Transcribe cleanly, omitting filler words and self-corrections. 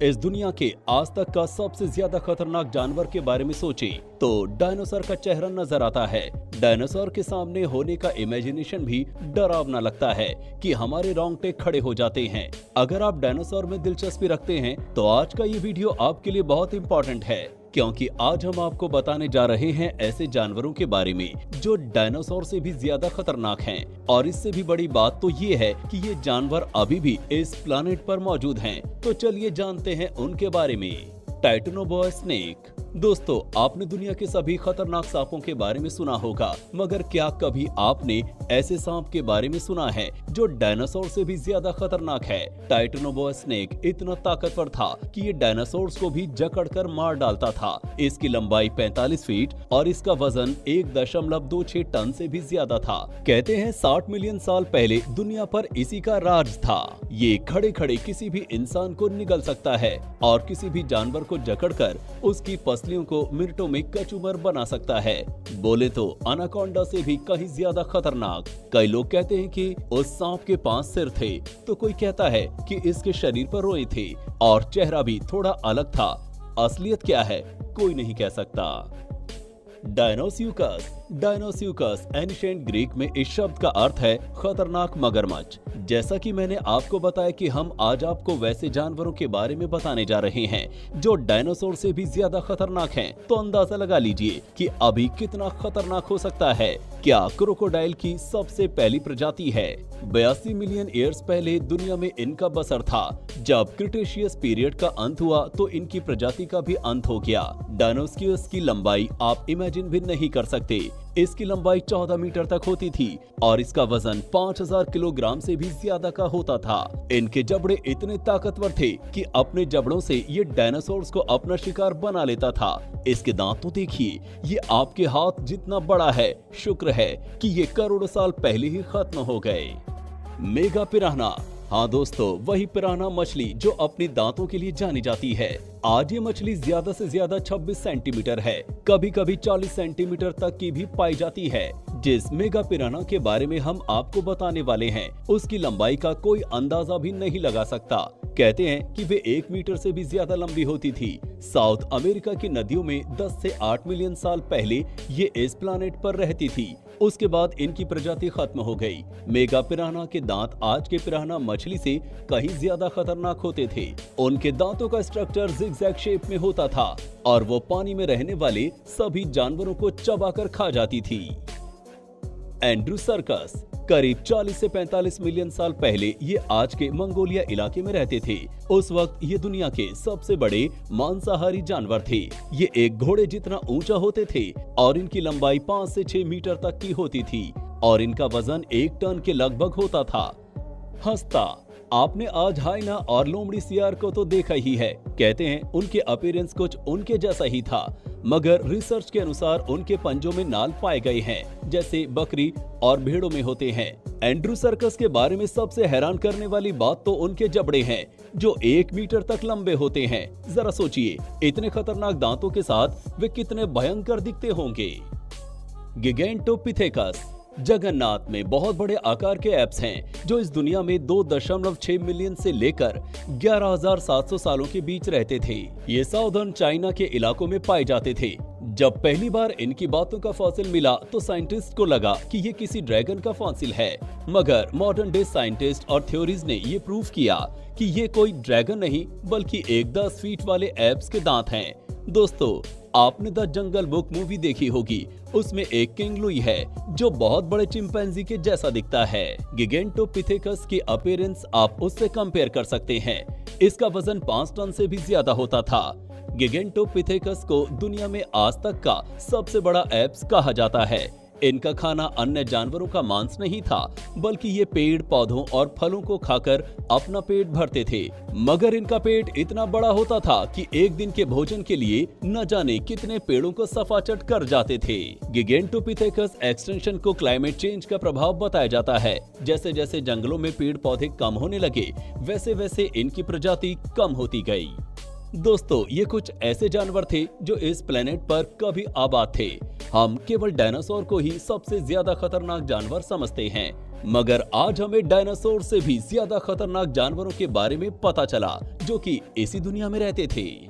इस दुनिया के आज तक का सबसे ज्यादा खतरनाक जानवर के बारे में सोचें तो डायनासोर का चेहरा नजर आता है। डायनासोर के सामने होने का इमेजिनेशन भी डरावना लगता है कि हमारे रोंगटे खड़े हो जाते हैं। अगर आप डायनासोर में दिलचस्पी रखते हैं तो आज का ये वीडियो आपके लिए बहुत इंपॉर्टेंट है, क्योंकि आज हम आपको बताने जा रहे हैं ऐसे जानवरों के बारे में जो डायनासोर से भी ज्यादा खतरनाक हैं। और इससे भी बड़ी बात तो ये है कि ये जानवर अभी भी इस प्लैनेट पर मौजूद हैं। तो चलिए जानते हैं उनके बारे में। Titanoboa snake. दोस्तों, आपने दुनिया के सभी खतरनाक सांपों के बारे में सुना होगा, मगर क्या कभी आपने ऐसे सांप के बारे में सुना है जो डायनासोर से भी ज्यादा खतरनाक है? टाइटेनोबोआ स्नेक इतना ताकतवर था कि ये डायनासोर्स को भी जकड़कर मार डालता था। इसकी लंबाई 45 फीट और इसका वजन 1.26 टन से भी ज्यादा था। कहते हैं 60 मिलियन साल पहले दुनिया पर इसी का राज था। ये खड़े खड़े किसी भी इंसान को निगल सकता है और किसी भी जानवर को जकड़कर उसकी पसलियों को मिनटों में कचूमर बना सकता है। बोले तो अनाकोंडा से भी कहीं ज्यादा खतरनाक। कई लोग कहते हैं कि उस सांप के 5 सिर थे, तो कोई कहता है कि इसके शरीर पर रोए थे और चेहरा भी थोड़ा अलग था। असलियत क्या है कोई नहीं कह सकता। डायनोस्यूकस। डायनोस्यूकस एंशिएंट ग्रीक में इस शब्द का अर्थ है खतरनाक मगरमच्छ। जैसा कि मैंने आपको बताया कि हम आज आपको वैसे जानवरों के बारे में बताने जा रहे हैं जो डायनासोर से भी ज्यादा खतरनाक हैं, तो अंदाजा लगा लीजिए कि अभी कितना खतरनाक हो सकता है। क्या क्रोकोडाइल की सबसे पहली प्रजाति है। 82 मिलियन ईयर्स पहले दुनिया में इनका बसर था। जब क्रिटेशियस पीरियड का अंत हुआ तो इनकी प्रजाति का भी अंत हो गया। डायनोस्क्यूस की लंबाई आप इमेजिन भी नहीं कर सकते। इसकी लंबाई 14 मीटर तक होती थी और इसका वजन 5000 किलोग्राम से भी ज्यादा का होता था। इनके जबड़े इतने ताकतवर थे कि अपने जबड़ों से ये डायनासोर्स को अपना शिकार बना लेता था। इसके दांत तो देखिए, ये आपके हाथ जितना बड़ा है। शुक्र है कि ये करोड़ों साल पहले ही खत्म हो गए। Mega piranha. हाँ दोस्तों, वही पिरान्हा मछली जो अपने दांतों के लिए जानी जाती है। आज ये मछली ज्यादा से ज्यादा 26 सेंटीमीटर है, कभी कभी 40 सेंटीमीटर तक की भी पाई जाती है। जिस मेगा पिरान्हा के बारे में हम आपको बताने वाले हैं उसकी लंबाई का कोई अंदाजा भी नहीं लगा सकता। कहते हैं कि वे 1 मीटर से भी ज्यादा लंबी होती थी। साउथ अमेरिका की नदियों में 10 से 8 मिलियन साल पहले ये इस प्लैनेट पर रहती थी। उसके बाद इनकी प्रजाति खत्म हो गई। मेगा पिरान्हा के दांत आज के पिरान्हा मछली से कहीं ज्यादा खतरनाक होते थे। उनके दांतों का स्ट्रक्चर जिगजैग शेप में होता था और वो पानी में रहने वाले सभी जानवरों को चबाकर खा जाती थी। एंड्रोसर्कस। करीब 40 से 45 मिलियन साल पहले ये आज के मंगोलिया इलाके में रहते थे। उस वक्त ये दुनिया के सबसे बड़े मांसाहारी जानवर थे। ये एक घोड़े जितना ऊंचा होते थे और इनकी लंबाई 5 से 6 मीटर तक की होती थी और इनका वजन 1 टन के लगभग होता था। हस्ता। आपने आज हाइना और लोमड़ी सियार को तो देखा ही है। कहते हैं उनके अपीयरेंस कुछ उनके जैसा ही था, मगर रिसर्च के अनुसार उनके पंजों में नाल पाए गए हैं जैसे बकरी और भेड़ों में होते हैं। एंड्रोसर्कस के बारे में सबसे हैरान करने वाली बात तो उनके जबड़े हैं जो 1 मीटर तक लंबे होते हैं। जरा सोचिए, इतने खतरनाक दांतों के साथ वे कितने भयंकर दिखते होंगे। गिगैंटोपिथेकस। जगन्नाथ में बहुत बड़े आकार के एप्स हैं जो इस दुनिया में 2.6 मिलियन से लेकर 11,700 सालों के बीच रहते थे। ये साउदर्न चाइना के इलाकों में पाए जाते थे। जब पहली बार इनकी बातों का फॉसिल मिला तो साइंटिस्ट को लगा कि ये किसी ड्रैगन का फॉसिल है, मगर मॉडर्न डे साइंटिस्ट और थ्योरीज ने ये प्रूव किया कि ये कोई ड्रैगन नहीं बल्कि एक 10 फीट वाले एप्स के दांत हैं। दोस्तों, आपने द जंगल बुक मूवी देखी होगी, उसमें एक किंग लुई है जो बहुत बड़े चिंपैंजी के जैसा दिखता है। गिगैंटोपिथेकस की अपीयरेंस आप उससे कंपेयर कर सकते हैं। इसका वजन 5 टन से भी ज्यादा होता था। गिगैंटोपिथेकस को दुनिया में आज तक का सबसे बड़ा एप्स कहा जाता है। इनका खाना अन्य जानवरों का मांस नहीं था, बल्कि ये पेड़ पौधों और फलों को खाकर अपना पेट भरते थे। मगर इनका पेट इतना बड़ा होता था कि एक दिन के भोजन के लिए न जाने कितने पेड़ों को सफाचट कर जाते थे। गिगैंटोपिथेकस एक्सटेंशन को क्लाइमेट चेंज का प्रभाव बताया जाता है। जैसे जैसे जंगलों में पेड़ पौधे कम होने लगे, वैसे वैसे इनकी प्रजाति कम होती गई। दोस्तों, ये कुछ ऐसे जानवर थे जो इस प्लेनेट पर कभी आबाद थे। हम केवल डायनासोर को ही सबसे ज्यादा खतरनाक जानवर समझते हैं, मगर आज हमें डायनासोर से भी ज्यादा खतरनाक जानवरों के बारे में पता चला जो कि इसी दुनिया में रहते थे।